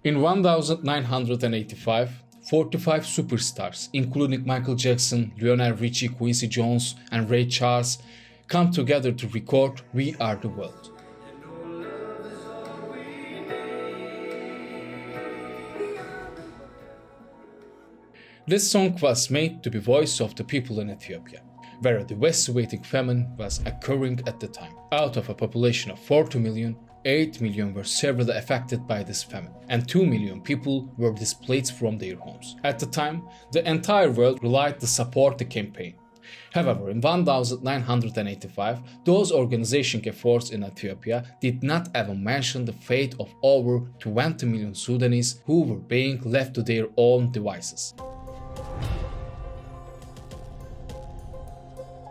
In 1985, 45 superstars, including Michael Jackson, Lionel Richie, Quincy Jones, and Ray Charles, come together to record We Are the World. This song was made to be voice of the people in Ethiopia, where a devastating famine was occurring at the time. Out of a population of 40 million, 8 million were severely affected by this famine, and 2 million people were displaced from their homes. At the time, the entire world relied to support the campaign. However, in 1985, those organization efforts in Ethiopia did not even mention the fate of over 20 million Sudanese who were being left to their own devices.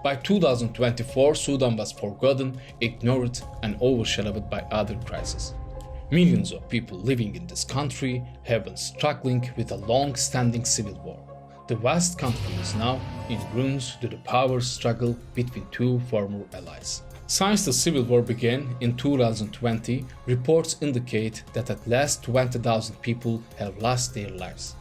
By 2024, Sudan was forgotten, ignored, and overshadowed by other crises. Millions of people living in this country have been struggling with a long-standing civil war. The vast country is now in ruins due to the power struggle between two former allies. Since the civil war began in 2020, reports indicate that at least 20,000 people have lost their lives.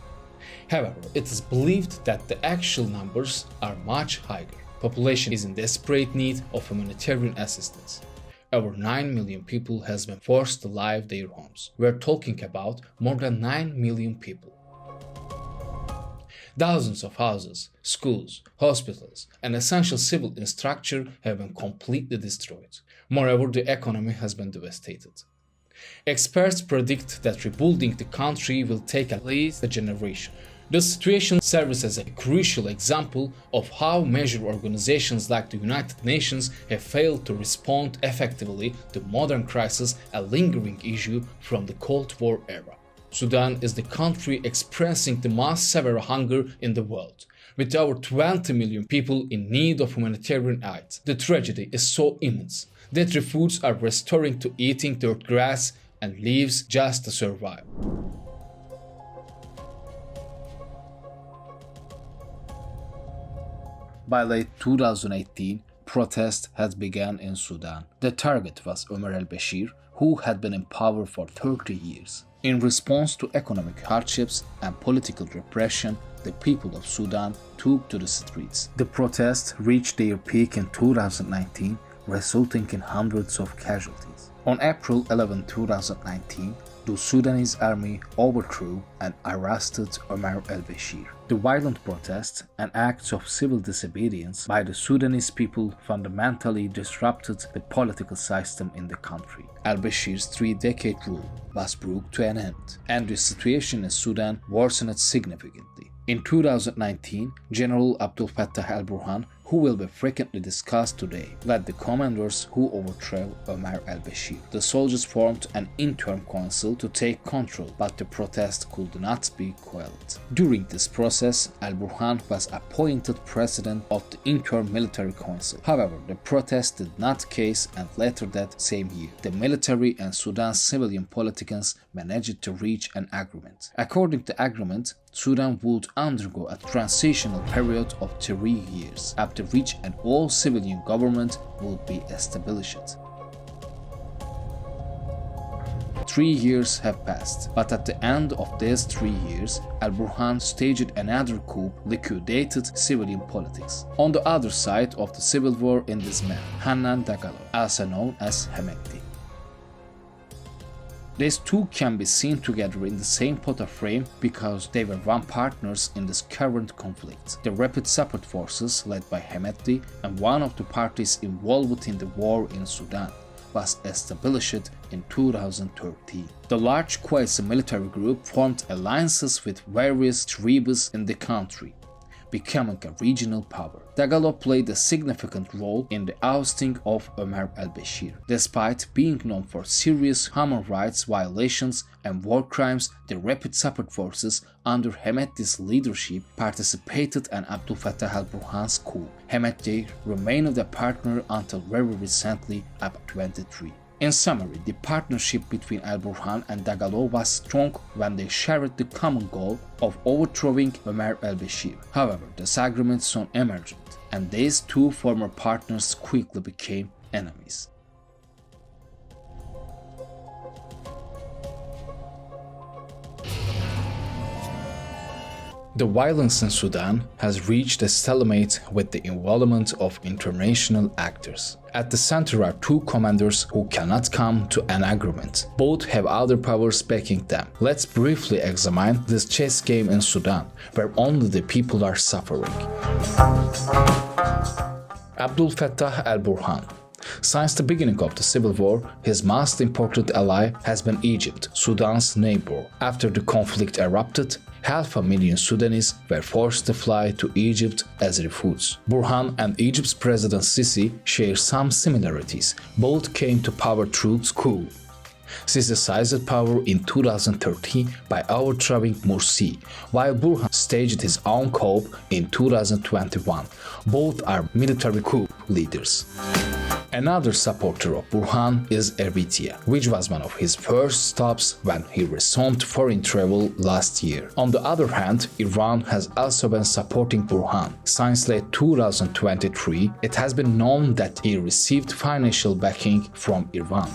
However, it is believed that the actual numbers are much higher. Population is in desperate need of humanitarian assistance. Over 9 million people has been forced to leave their homes. We're talking about more than 9 million people. Thousands of houses, schools, hospitals, and essential civil infrastructure have been completely destroyed. Moreover, the economy has been devastated. Experts predict that rebuilding the country will take at least a generation. The situation serves as a crucial example of how major organizations like the United Nations have failed to respond effectively to modern crisis, a lingering issue from the Cold War era. Sudan is the country experiencing the most severe hunger in the world, with over 20 million people in need of humanitarian aid. The tragedy is so immense that refugees are resorting to eating dirt grass and leaves just to survive. By late 2018, protests had begun in Sudan. The target was Omar al-Bashir, who had been in power for 30 years. In response to economic hardships and political repression, the people of Sudan took to the streets. The protests reached their peak in 2019, resulting in hundreds of casualties. On April 11, 2019, the Sudanese army overthrew and arrested Omar al-Bashir. The violent protests and acts of civil disobedience by the Sudanese people fundamentally disrupted the political system in the country. Al-Bashir's three-decade rule was brought to an end, and the situation in Sudan worsened significantly. In 2019, General Abdel Fattah al-Burhan, who will be frequently discussed today, led the commanders who overthrew Omar al-Bashir. The soldiers formed an interim council to take control, but the protest could not be quelled. During this process, al-Burhan was appointed president of the interim military council. However, the protest did not case, and later that same year, the military and Sudan's civilian politicians managed to reach an agreement. According to the agreement, Sudan would undergo a transitional period of 3 years, after which an all-civilian government would be established. 3 years have passed, but at the end of these 3 years, al-Burhan staged another coup, liquidated civilian politics. On the other side of the civil war in this man, Hannan Dagalo, also known as Hemedti. These two can be seen together in the same photo frame because they were one partners in this current conflict. The Rapid Support Forces, led by Hemedti and one of the parties involved in the war in Sudan, was established in 2013. The large quasi-military group formed alliances with various tribes in the country, becoming a regional power. Dagalo played a significant role in the ousting of Omar al-Bashir. Despite being known for serious human rights violations and war crimes, the Rapid Support Forces under Hemedti's leadership participated in Abdel Fattah al-Burhan's coup. Hemedti remained a partner until very recently, up 23. In summary, the partnership between al-Burhan and Dagalo was strong when they shared the common goal of overthrowing Omar al-Bashir. However, disagreements soon emerged, and these two former partners quickly became enemies. The violence in Sudan has reached a stalemate with the involvement of international actors. At the center are two commanders who cannot come to an agreement. Both have other powers backing them. Let's briefly examine this chess game in Sudan, where only the people are suffering. Abdel Fattah al-Burhan. Since the beginning of the civil war, his most important ally has been Egypt, Sudan's neighbor. After the conflict erupted, 500,000 Sudanese were forced to fly to Egypt as refugees. Burhan and Egypt's President Sisi share some similarities. Both came to power through coup. Sisi seized power in 2013 by overthrowing Morsi, while Burhan staged his own coup in 2021. Both are military coup leaders. Another supporter of Burhan is Eritrea, which was one of his first stops when he resumed foreign travel last year. On the other hand, Iran has also been supporting Burhan. Since late 2023, it has been known that he received financial backing from Iran.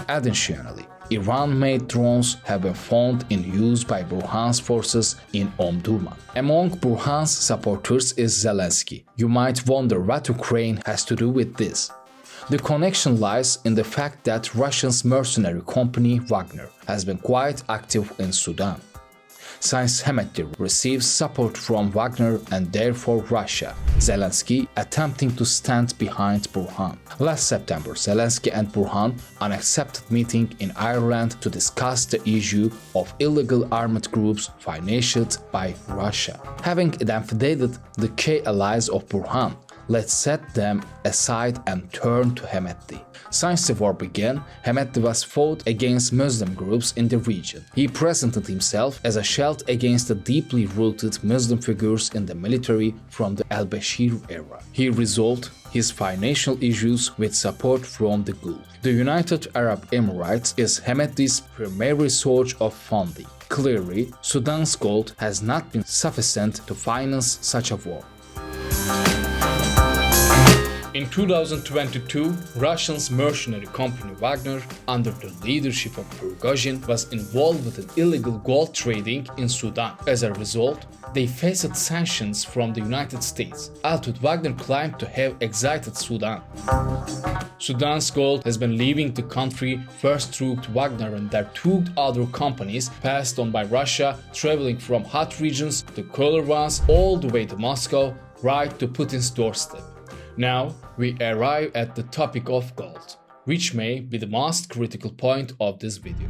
Additionally, Iran-made drones have been found in use by Burhan's forces in Omdurman. Among Burhan's supporters is Zelensky. You might wonder what Ukraine has to do with this. The connection lies in the fact that Russia's mercenary company Wagner has been quite active in Sudan. Since Hemeti receives support from Wagner and therefore Russia, Zelensky attempting to stand behind Burhan. Last September, Zelensky and Burhan unaccepted meeting in Ireland to discuss the issue of illegal armed groups financed by Russia. Having identified the key allies of Burhan, let's set them aside and turn to Hemeti. Since the war began, Hemeti was fought against Muslim groups in the region. He presented himself as a shield against the deeply rooted Muslim figures in the military from the al-Bashir era. He resolved his financial issues with support from the Gulf. The United Arab Emirates is Hemeti's primary source of funding. Clearly, Sudan's gold has not been sufficient to finance such a war. In 2022, Russia's mercenary company Wagner, under the leadership of Prigozhin, was involved with an illegal gold trading in Sudan. As a result, they faced sanctions from the United States, although Wagner claimed to have exited Sudan. Sudan's gold has been leaving the country first through Wagner and their two other companies, passed on by Russia, traveling from hot regions to cooler ones all the way to Moscow, right to Putin's doorstep. Now, we arrive at the topic of gold, which may be the most critical point of this video.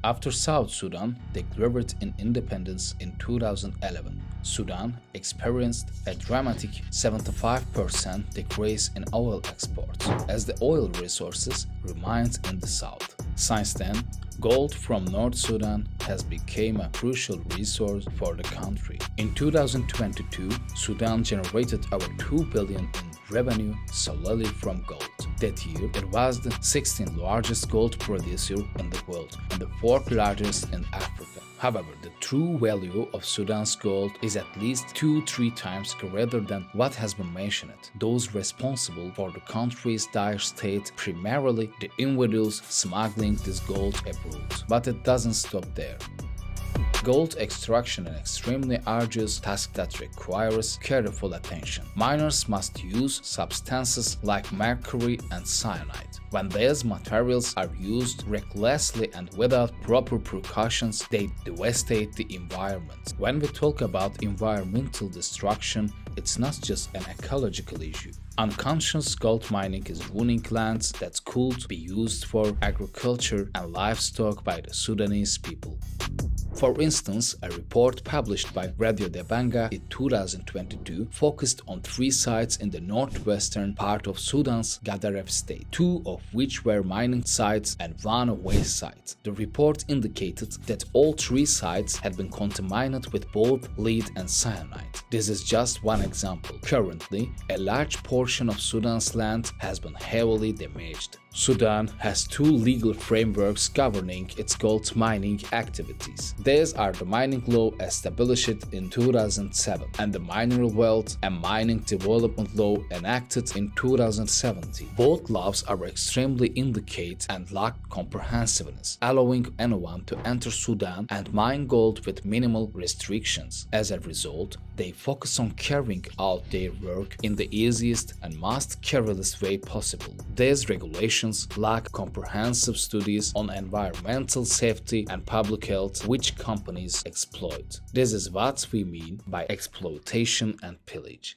After South Sudan declared independence in 2011, Sudan experienced a dramatic 75% decrease in oil exports, as the oil resources remained in the south. Since then, gold from North Sudan has become a crucial resource for the country. In 2022, Sudan generated over $2 billion in revenue solely from gold. That year, it was the 16th largest gold producer in the world and the 4th largest in Africa. However, the true value of Sudan's gold is at least 2-3 times greater than what has been mentioned. Those responsible for the country's dire state, primarily the individuals smuggling this gold abroad. But it doesn't stop there. Gold extraction is an extremely arduous task that requires careful attention. Miners must use substances like mercury and cyanide. When these materials are used recklessly and without proper precautions, they devastate the environment. When we talk about environmental destruction, it's not just an ecological issue. Unconscious gold mining is ruining lands that could be used for agriculture and livestock by the Sudanese people. For instance, a report published by Radio de Banga in 2022 focused on 3 sites in the northwestern part of Sudan's Gadaref state, 2 of which were mining sites and 1 a waste site. The report indicated that all 3 sites had been contaminated with both lead and cyanide. This is just one example. Currently, a large portion of Sudan's land has been heavily damaged. Sudan has two legal frameworks governing its gold mining activities. These are the mining law established in 2007 and the Mineral Wealth and Mining Development Law enacted in 2017. Both laws are extremely intricate and lack comprehensiveness, allowing anyone to enter Sudan and mine gold with minimal restrictions. As a result, they focus on carrying out their work in the easiest and most careless way possible. These regulations lack comprehensive studies on environmental safety and public health, which companies exploit. This is what we mean by exploitation and pillage.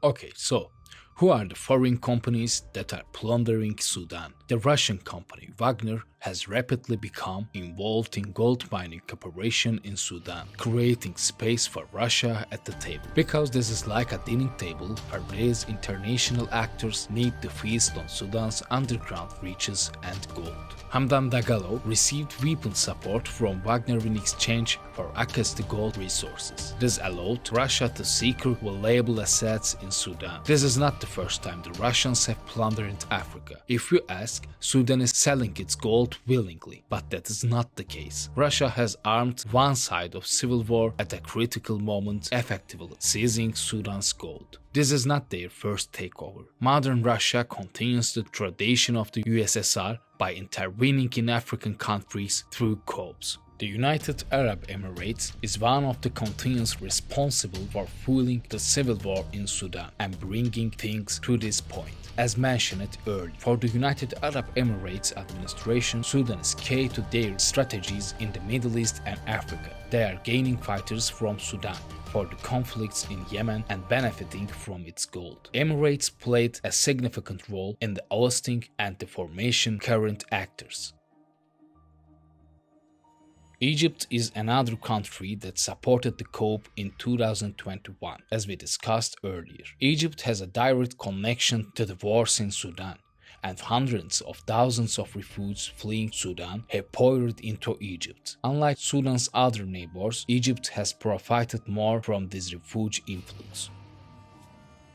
Okay, so who are the foreign companies that are plundering Sudan? The Russian company Wagner has rapidly become involved in gold mining operation in Sudan, creating space for Russia at the table. Because this is like a dining table where these international actors need to feast on Sudan's underground riches and gold. Hamdan Dagalo received weapon support from Wagner in exchange for access to gold resources. This allowed Russia to secure valuable assets in Sudan. This is not the first time the Russians have plundered Africa. If you ask, Sudan is selling its gold willingly, but that is not the case. Russia has armed one side of civil war at a critical moment, effectively seizing Sudan's gold. This is not their first takeover. Modern Russia continues the tradition of the USSR by intervening in African countries through coups. The United Arab Emirates is one of the continents responsible for fueling the civil war in Sudan and bringing things to this point. As mentioned earlier, for the United Arab Emirates administration, Sudan is key to their strategies in the Middle East and Africa. They are gaining fighters from Sudan for the conflicts in Yemen and benefiting from its gold. Emirates played a significant role in the ousting and the formation current actors. Egypt is another country that supported the coup in 2021, as we discussed earlier. Egypt has a direct connection to the wars in Sudan, and hundreds of thousands of refugees fleeing Sudan have poured into Egypt. Unlike Sudan's other neighbors, Egypt has profited more from this refugee influx.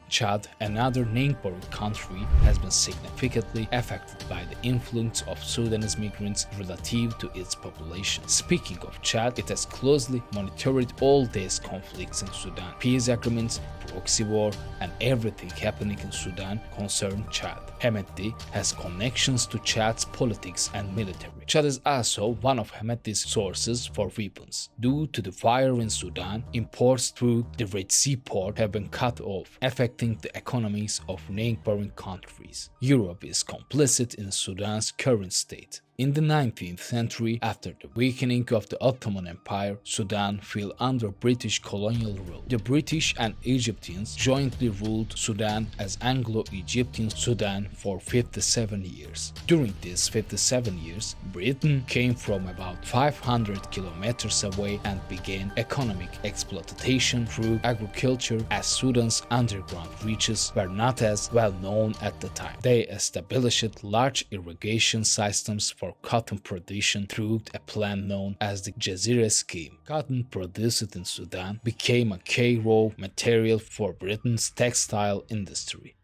Chad, another neighboring country, has been significantly affected by the influence of Sudanese migrants relative to its population. Speaking of Chad, it has closely monitored all these conflicts in Sudan. Peace agreements, proxy war, and everything happening in Sudan concern Chad. Hemedti has connections to Chad's politics and military. Chad is also one of Hemedti's sources for weapons. Due to the fire in Sudan, imports through the Red Sea port have been cut off, affecting the economies of neighboring countries. Europe is complicit in Sudan's current state. In the 19th century, after the weakening of the Ottoman Empire, Sudan fell under British colonial rule. The British and Egyptians jointly ruled Sudan as Anglo-Egyptian Sudan for 57 years. During these 57 years, Britain came from about 500 kilometers away and began economic exploitation through agriculture, as Sudan's underground riches were not as well known at the time. They established large irrigation systems for cotton production through a plan known as the Jazeera Scheme. Cotton produced in Sudan became a key raw material for Britain's textile industry.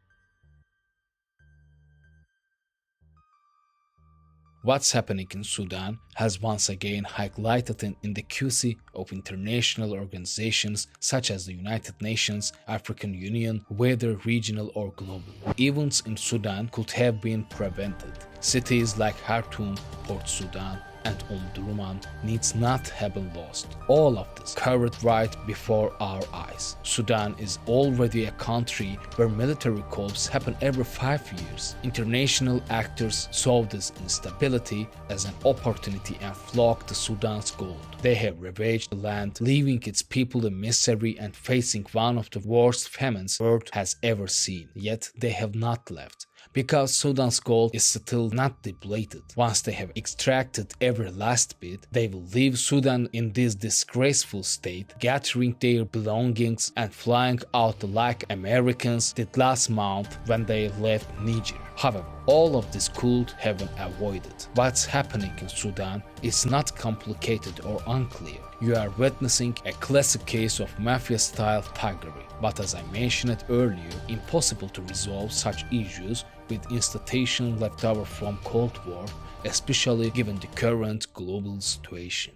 What's happening in Sudan has once again highlighted an inadequacy of international organizations such as the United Nations, African Union, whether regional or global. Events in Sudan could have been prevented. Cities like Khartoum, Port Sudan, and Omdurman needs not have been lost. All of this occurred right before our eyes. Sudan is already a country where military coups happen every 5 years. International actors saw this instability as an opportunity and flocked to Sudan's gold. They have ravaged the land, leaving its people in misery and facing one of the worst famines the world has ever seen. Yet they have not left, because Sudan's gold is still not depleted. Once they have extracted every last bit, they will leave Sudan in this disgraceful state, gathering their belongings and flying out like Americans did last month when they left Niger. However, all of this could have been avoided. What's happening in Sudan is not complicated or unclear. You are witnessing a classic case of mafia-style thuggery, but as I mentioned earlier, impossible to resolve such issues with institutions left over from Cold War, especially given the current global situation.